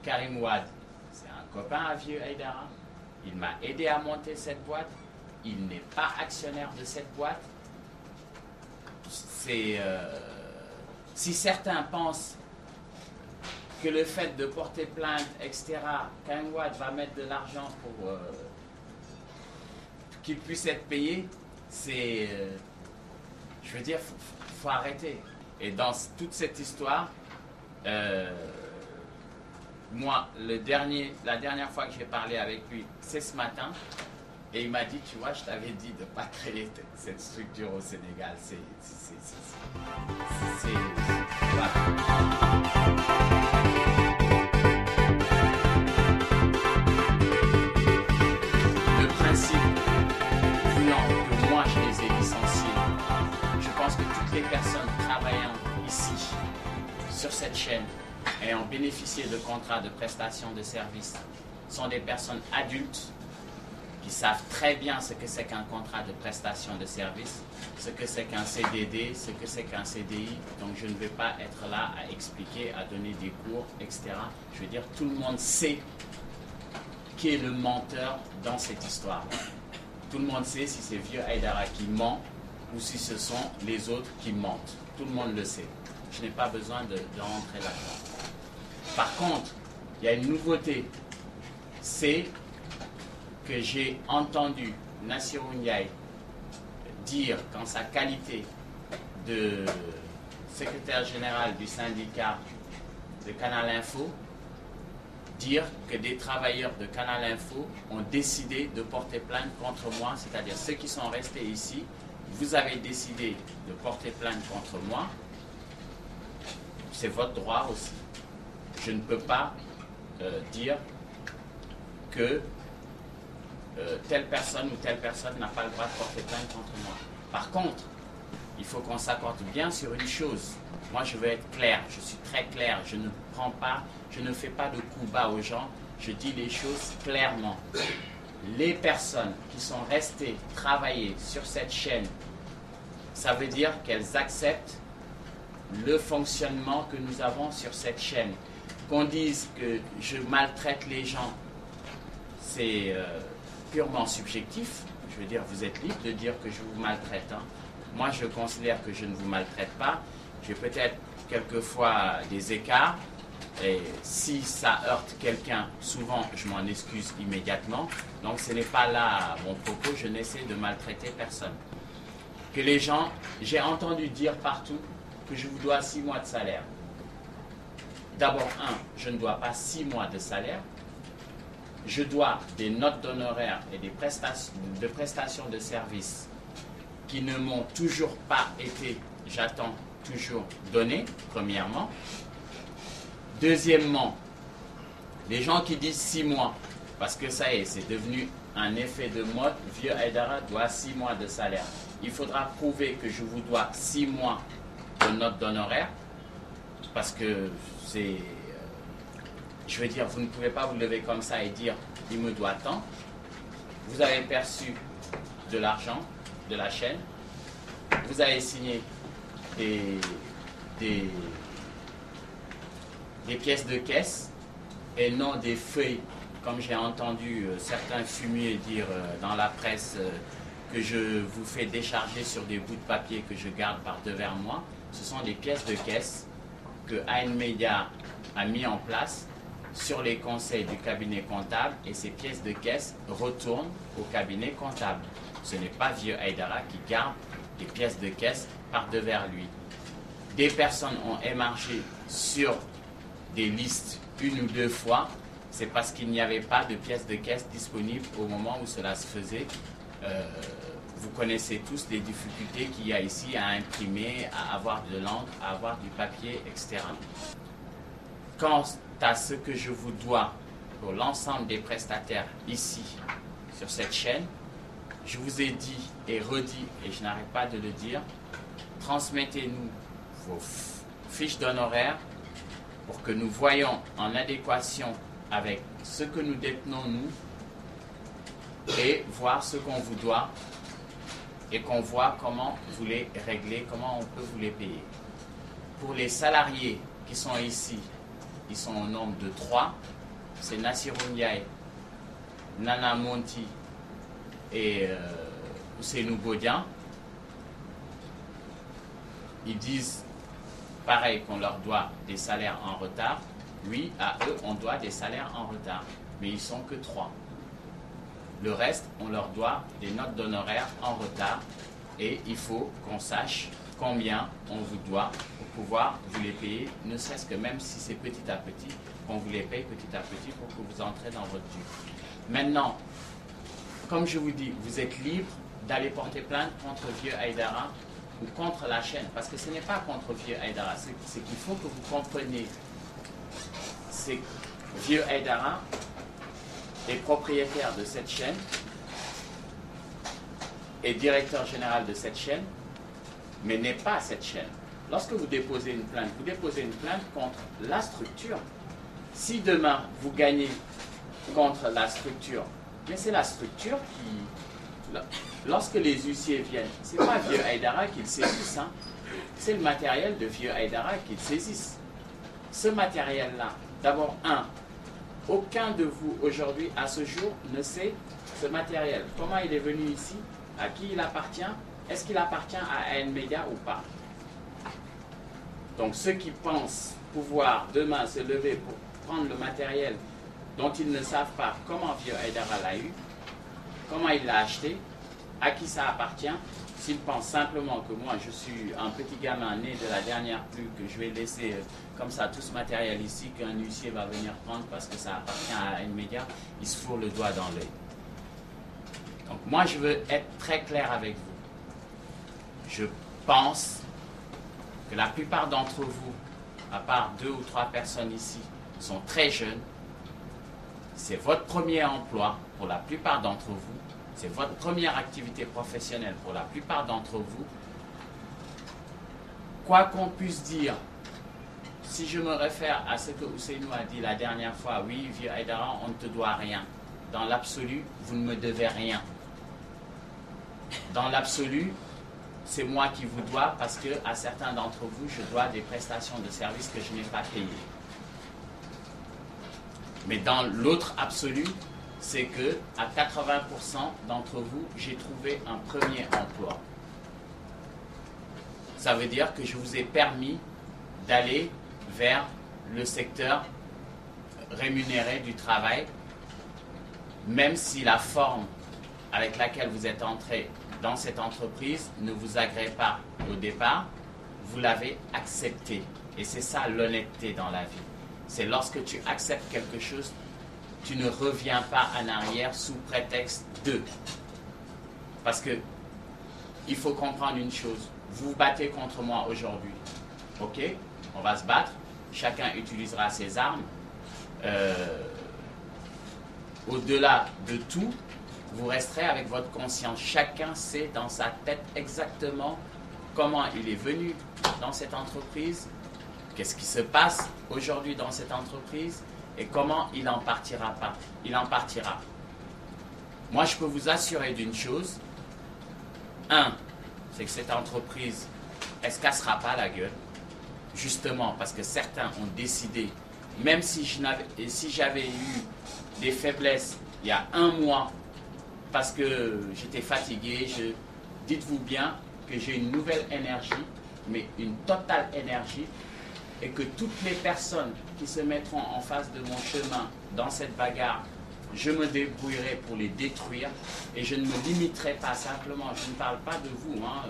Karim Wade, c'est un copain à Vieux Haïdara. Il m'a aidé à monter cette boîte. Il n'est pas actionnaire de cette boîte. Si certains pensent que le fait de porter plainte, etc., Karim Wade va mettre de l'argent pour qu'il puisse être payé, je veux dire, faut arrêter. Et dans toute cette histoire, moi, la dernière fois que j'ai parlé avec lui, c'est ce matin, et il m'a dit, tu vois, je t'avais dit de ne pas créer cette structure au Sénégal. Voilà. Le principe, voulant que moi je les ai licenciés, je pense que toutes les personnes travaillant ici, sur cette chaîne, ayant bénéficié de contrats de prestation de services, sont des personnes adultes qui savent très bien ce que c'est qu'un contrat de prestation de services, ce que c'est qu'un CDD, ce que c'est qu'un CDI. Donc je ne vais pas être là à expliquer, à donner des cours, etc. Je veux dire, tout le monde sait qui est le menteur dans cette histoire. Tout le monde sait si c'est Vieux Haïdara qui ment ou si ce sont les autres qui mentent. Tout le monde le sait. Je n'ai pas besoin de rentrer là-dedans. Par contre, il y a une nouveauté. C'est que j'ai entendu Nassirou Ndiaye dire qu'en sa qualité de secrétaire général du syndicat de Canal Info, dire que des travailleurs de Canal Info ont décidé de porter plainte contre moi, c'est-à-dire ceux qui sont restés ici, vous avez décidé de porter plainte contre moi, c'est votre droit aussi. Je ne peux pas dire que telle personne ou telle personne n'a pas le droit de porter plainte contre moi. Par contre, il faut qu'on s'accorde bien sur une chose. Moi, je veux être clair, je suis très clair, je ne fais pas de coups bas aux gens, je dis les choses clairement. Les personnes qui sont restées travailler sur cette chaîne, ça veut dire qu'elles acceptent le fonctionnement que nous avons sur cette chaîne. Qu'on dise que je maltraite les gens, c'est purement subjectif. Je veux dire, vous êtes libre de dire que je vous maltraite. Hein. Moi, je considère que je ne vous maltraite pas. J'ai peut-être quelquefois des écarts. Et si ça heurte quelqu'un, souvent, je m'en excuse immédiatement. Donc, ce n'est pas là mon propos. Je n'essaie de maltraiter personne. Que les gens, j'ai entendu dire partout que je vous dois 6 mois de salaire. D'abord, je ne dois pas 6 mois de salaire. Je dois des notes d'honoraires et des prestations de services qui ne m'ont toujours pas été, j'attends toujours, données, premièrement. Deuxièmement, les gens qui disent 6 mois, parce que ça y est, c'est devenu un effet de mode, Vieux Haïdara doit 6 mois de salaire. Il faudra prouver que je vous dois 6 mois de notes d'honoraires, parce que c'est... je veux dire, vous ne pouvez pas vous lever comme ça et dire « il me doit tant ». Vous avez perçu de l'argent de la chaîne, vous avez signé des pièces de caisse et non des feuilles, comme j'ai entendu certains fumiers dire dans la presse que je vous fais décharger sur des bouts de papier que je garde par devers moi. Ce sont des pièces de caisse que AN Media a mis en place sur les conseils du cabinet comptable, et ces pièces de caisse retournent au cabinet comptable. Ce n'est pas Vieux Haïdara qui garde des pièces de caisse par devers lui. Des personnes ont émargé sur des listes 1 ou 2 fois, c'est parce qu'il n'y avait pas de pièces de caisse disponibles au moment où cela se faisait. Vous connaissez tous les difficultés qu'il y a ici à imprimer, à avoir de l'encre, à avoir du papier, etc. Quant à ce que je vous dois pour l'ensemble des prestataires ici, sur cette chaîne, je vous ai dit et redit, et je n'arrête pas de le dire, transmettez-nous vos fiches d'honoraires pour que nous voyions en adéquation avec ce que nous détenons nous et voir ce qu'on vous doit et qu'on voit comment vous les régler, comment on peut vous les payer. Pour les salariés qui sont ici, ils sont au nombre de 3. C'est Nassirou Ndiaye, Nana Monti et Ousseynou Bodian. Ils disent pareil qu'on leur doit des salaires en retard. Oui, à eux, on doit des salaires en retard. Mais ils ne sont que 3. Le reste, on leur doit des notes d'honoraires en retard. Et il faut qu'on sache combien on vous doit pour pouvoir vous les payer, ne serait-ce que même si c'est petit à petit, qu'on vous les paye petit à petit pour que vous entrez dans votre dû. Maintenant, comme je vous dis, vous êtes libre d'aller porter plainte contre Vieux Aïdara ou contre la chaîne, parce que ce n'est pas contre Vieux Aïdara, c'est qu'il faut que vous compreniez, c'est Vieux Aïdara est propriétaire de cette chaîne, est directeur général de cette chaîne, mais n'est pas cette chaîne. Lorsque vous déposez une plainte contre la structure. Si demain vous gagnez contre la structure, mais c'est la structure qui... Lorsque les huissiers viennent, ce n'est pas Vieux Aïdara qu'ils saisissent, hein. C'est le matériel de Vieux Aïdara qu'ils saisissent. Ce matériel-là, d'abord, aucun de vous aujourd'hui, à ce jour, ne sait ce matériel. Comment il est venu ici? À qui il appartient? Est-ce qu'il appartient à AN Media ou pas? Donc ceux qui pensent pouvoir demain se lever pour prendre le matériel dont ils ne savent pas comment Vieux Aïdara l'a eu, comment il l'a acheté, à qui ça appartient, s'ils pensent simplement que moi je suis un petit gamin né de la dernière pluie, que je vais laisser comme ça tout ce matériel ici, qu'un huissier va venir prendre parce que ça appartient à AN Media, il se fourre le doigt dans l'œil. Donc moi je veux être très clair avec vous. Je pense que la plupart d'entre vous, à part 2 ou 3 personnes ici, sont très jeunes. C'est votre premier emploi pour la plupart d'entre vous. C'est votre première activité professionnelle pour la plupart d'entre vous. Quoi qu'on puisse dire, si je me réfère à ce que Ousseynou a dit la dernière fois, oui, Vieux Aïdara, on ne te doit rien. Dans l'absolu, vous ne me devez rien. Dans l'absolu, c'est moi qui vous dois parce que à certains d'entre vous, je dois des prestations de services que je n'ai pas payées. Mais dans l'autre absolu, c'est que à 80% d'entre vous, j'ai trouvé un premier emploi. Ça veut dire que je vous ai permis d'aller vers le secteur rémunéré du travail, même si la forme avec laquelle vous êtes entré dans cette entreprise ne vous agrée pas au départ, vous l'avez accepté. Et c'est ça l'honnêteté dans la vie. C'est lorsque tu acceptes quelque chose, tu ne reviens pas en arrière sous prétexte de. Parce que il faut comprendre une chose. Vous vous battez contre moi aujourd'hui. Ok? On va se battre. Chacun utilisera ses armes. Au-delà de tout, vous resterez avec votre conscience. Chacun sait dans sa tête exactement comment il est venu dans cette entreprise, qu'est-ce qui se passe aujourd'hui dans cette entreprise et comment il n'en partira pas. Il en partira. Moi, je peux vous assurer d'une chose. C'est que cette entreprise, elle ne se cassera pas la gueule. Justement, parce que certains ont décidé, même si j'avais eu des faiblesses il y a 1 mois, parce que j'étais fatigué, dites-vous bien que j'ai une nouvelle énergie, mais une totale énergie, et que toutes les personnes qui se mettront en face de mon chemin dans cette bagarre, je me débrouillerai pour les détruire, et je ne me limiterai pas simplement, je ne parle pas de vous, hein,